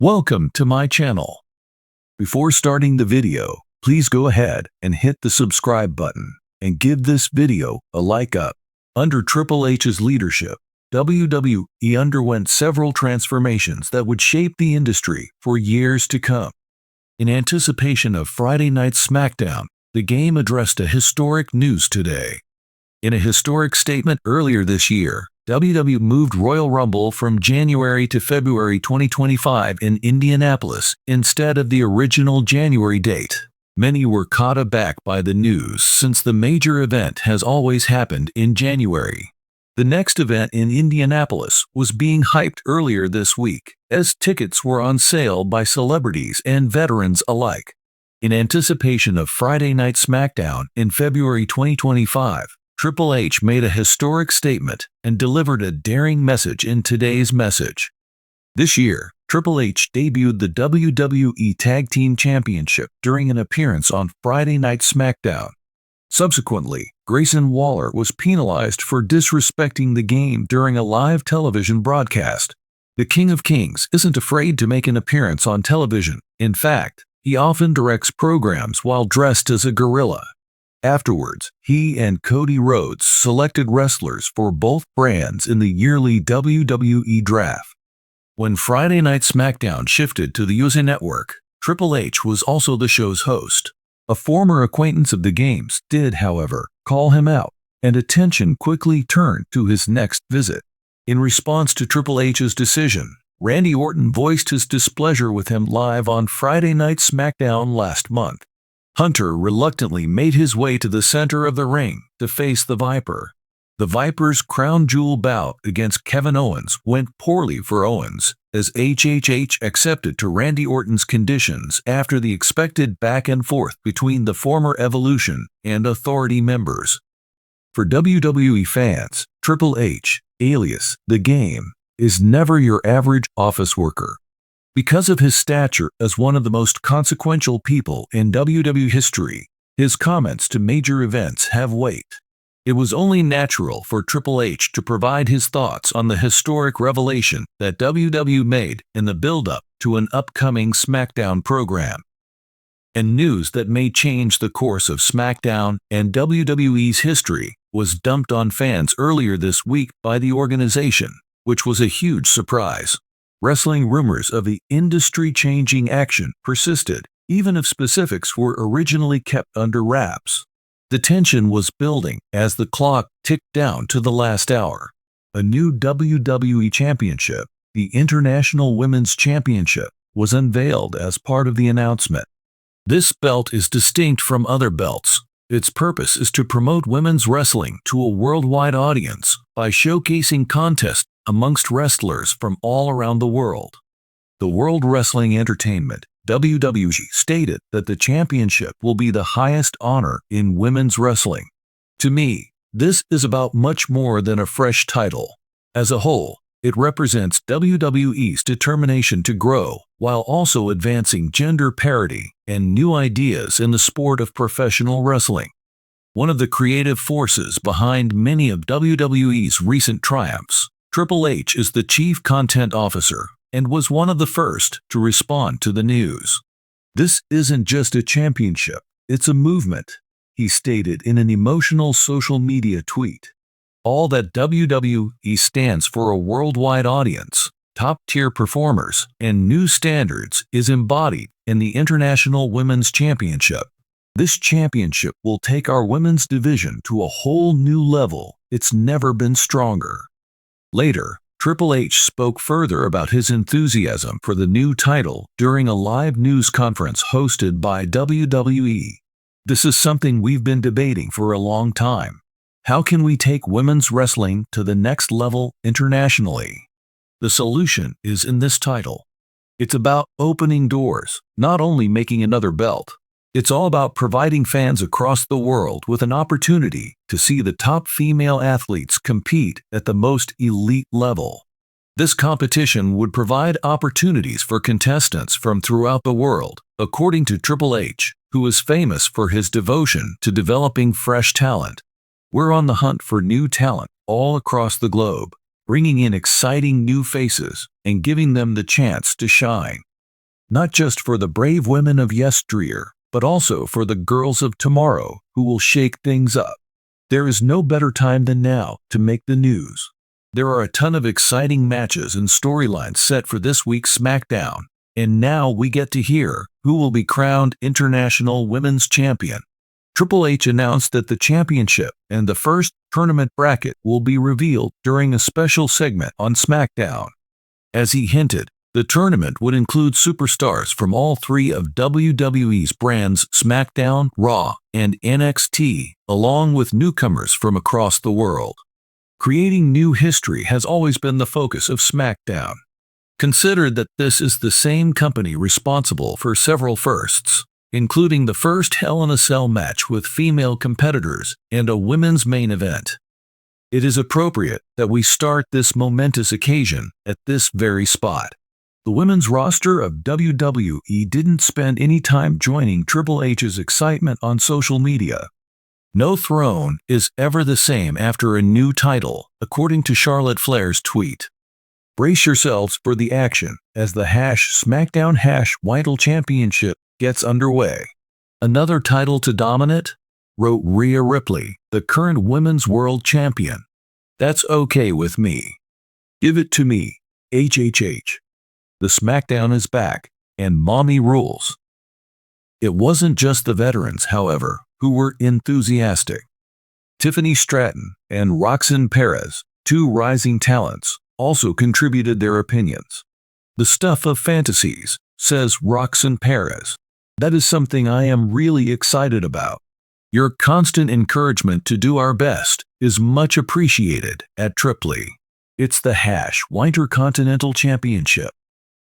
Welcome to my channel. Before starting the video, please go ahead and hit the subscribe button and give this video a like up. Under Triple H's leadership, WWE underwent several transformations that would shape the industry for years to come. In anticipation of Friday Night's SmackDown, the game addressed a historic news today. In a historic statement earlier this year, WWE moved Royal Rumble from January to February 2025 in Indianapolis instead of the original January date. Many were caught aback by the news since the major event has always happened in January. The next event in Indianapolis was being hyped earlier this week, as tickets were on sale by celebrities and veterans alike. In anticipation of Friday Night SmackDown in February 2025, Triple H made a historic statement and delivered a daring message in today's message. This year, Triple H debuted the WWE Tag Team Championship during an appearance on Friday Night SmackDown. Subsequently, Grayson Waller was penalized for disrespecting the game during a live television broadcast. The King of Kings isn't afraid to make an appearance on television. In fact, he often directs programs while dressed as a gorilla. Afterwards, he and Cody Rhodes selected wrestlers for both brands in the yearly WWE draft. When Friday Night SmackDown shifted to the USA Network, Triple H was also the show's host. A former acquaintance of the games did, however, call him out, and attention quickly turned to his next visit. In response to Triple H's decision, Randy Orton voiced his displeasure with him live on Friday Night SmackDown last month. Hunter reluctantly made his way to the center of the ring to face the Viper. The Viper's crown jewel bout against Kevin Owens went poorly for Owens, as HHH accepted to Randy Orton's conditions after the expected back and forth between the former Evolution and Authority members. For WWE fans, Triple H, alias The Game, is never your average office worker. Because of his stature as one of the most consequential people in WWE history, his comments to major events have weight. It was only natural for Triple H to provide his thoughts on the historic revelation that WWE made in the build-up to an upcoming SmackDown program. And news that may change the course of SmackDown and WWE's history was dumped on fans earlier this week by the organization, which was a huge surprise. Wrestling rumors of the industry-changing action persisted, even if specifics were originally kept under wraps. The tension was building as the clock ticked down to the last hour. A new WWE Championship, the International Women's Championship, was unveiled as part of the announcement. This belt is distinct from other belts. Its purpose is to promote women's wrestling to a worldwide audience by showcasing contests amongst wrestlers from all around the world. The World Wrestling Entertainment, WWE, stated that the championship will be the highest honor in women's wrestling. To me, this is about much more than a fresh title. As a whole, it represents WWE's determination to grow while also advancing gender parity and new ideas in the sport of professional wrestling. One of the creative forces behind many of WWE's recent triumphs, Triple H is the Chief Content Officer and was one of the first to respond to the news. "This isn't just a championship, it's a movement," he stated in an emotional social media tweet. "All that WWE stands for, a worldwide audience, top-tier performers, and new standards, is embodied in the International Women's Championship. This championship will take our women's division to a whole new level. It's never been stronger." Later, Triple H spoke further about his enthusiasm for the new title during a live news conference hosted by WWE. "This is something we've been debating for a long time. How can we take women's wrestling to the next level internationally? The solution is in this title. It's about opening doors, not only making another belt. It's all about providing fans across the world with an opportunity to see the top female athletes compete at the most elite level. This competition would provide opportunities for contestants from throughout the world," according to Triple H, who is famous for his devotion to developing fresh talent. "We're on the hunt for new talent all across the globe, bringing in exciting new faces and giving them the chance to shine. not just for the brave women of yesteryear, but also for the girls of tomorrow who will shake things up. There is no better time than now to make the news. There are a ton of exciting matches and storylines set for this week's SmackDown, and now we get to hear who will be crowned International Women's Champion. Triple H announced that the championship and the first tournament bracket will be revealed during a special segment on SmackDown. As he hinted, the tournament would include superstars from all three of WWE's brands SmackDown, Raw, and NXT, along with newcomers from across the world. Creating new history has always been the focus of SmackDown. Consider that this is the same company responsible for several firsts, including the first Hell in a Cell match with female competitors and a women's main event. It is appropriate that we start this momentous occasion at this very spot. The women's roster of WWE didn't spend any time joining Triple H's excitement on social media. No throne is ever the same after a new title, according to Charlotte Flair's tweet. Brace yourselves for the action as the #SmackDown #Vital Championship gets underway. Another title to dominate? Wrote Rhea Ripley, the current Women's World Champion. That's okay with me. Give it to me, HHH. The SmackDown is back, and mommy rules. It wasn't just the veterans, however, who were enthusiastic. Tiffany Stratton and Roxanne Perez, two rising talents, also contributed their opinions. The stuff of fantasies, says Roxanne Perez. That is something I am really excited about. Your constant encouragement to do our best is much appreciated at Triple. It's the Intercontinental Championship.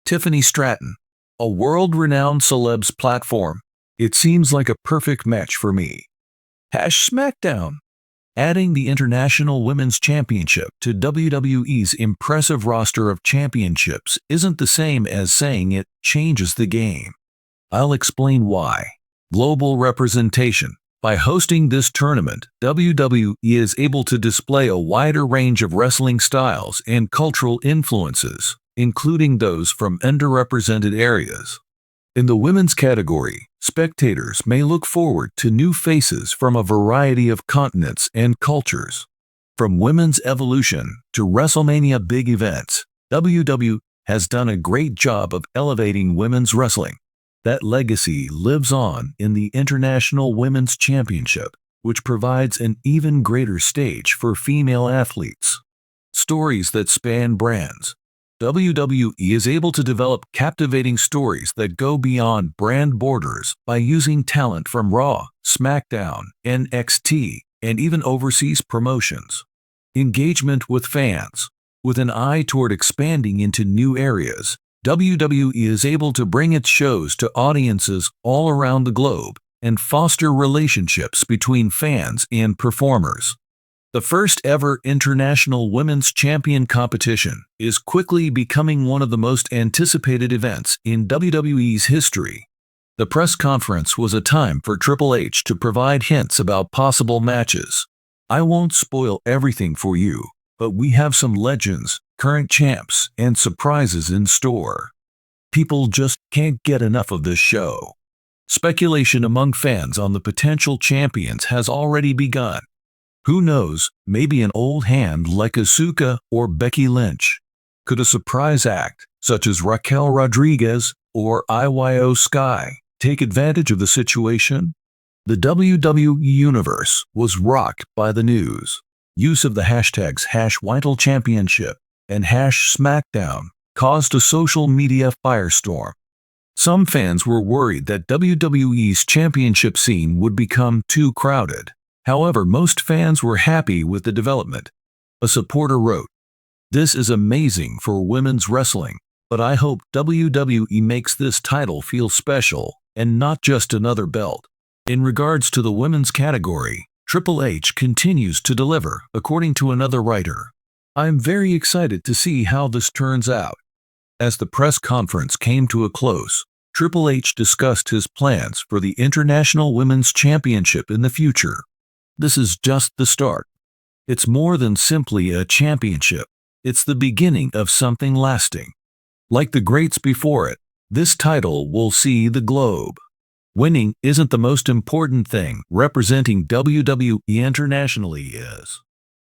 Tiffany Stratton, a world-renowned celeb's platform. It seems like a perfect match for me. #SmackDown. Adding the International Women's Championship to WWE's impressive roster of championships isn't the same as saying it changes the game. I'll explain why. Global representation. By hosting this tournament, WWE is able to display a wider range of wrestling styles and cultural influences, including those from underrepresented areas. In the women's category, spectators may look forward to new faces from a variety of continents and cultures. From Women's Evolution to WrestleMania big events, WWE has done a great job of elevating women's wrestling. That legacy lives on in the International Women's Championship, which provides an even greater stage for female athletes. Stories that span brands. WWE is able to develop captivating stories that go beyond brand borders by using talent from Raw, SmackDown, NXT, and even overseas promotions. Engagement with fans. With an eye toward expanding into new areas, WWE is able to bring its shows to audiences all around the globe and foster relationships between fans and performers. The first ever International Women's Champion competition is quickly becoming one of the most anticipated events in WWE's history. The press conference was a time for Triple H to provide hints about possible matches. I won't spoil everything for you, but we have some legends, current champs, and surprises in store. People just can't get enough of this show. Speculation among fans on the potential champions has already begun. Who knows, maybe an old hand like Asuka or Becky Lynch. Could a surprise act, such as Raquel Rodriguez or Io Sky, take advantage of the situation? The WWE Universe was rocked by the news. Use of the hashtags #Vital Championship and #SmackDown caused a social media firestorm. Some fans were worried that WWE's championship scene would become too crowded. However, most fans were happy with the development. A supporter wrote, "This is amazing for women's wrestling, but I hope WWE makes this title feel special and not just another belt." In regards to the women's category, Triple H continues to deliver, according to another writer. I'm very excited to see how this turns out. As the press conference came to a close, Triple H discussed his plans for the International Women's Championship in the future. This is just the start. It's more than simply a championship. It's the beginning of something lasting. Like the greats before it, This title will see the globe. Winning isn't the most important thing. Representing WWE internationally is.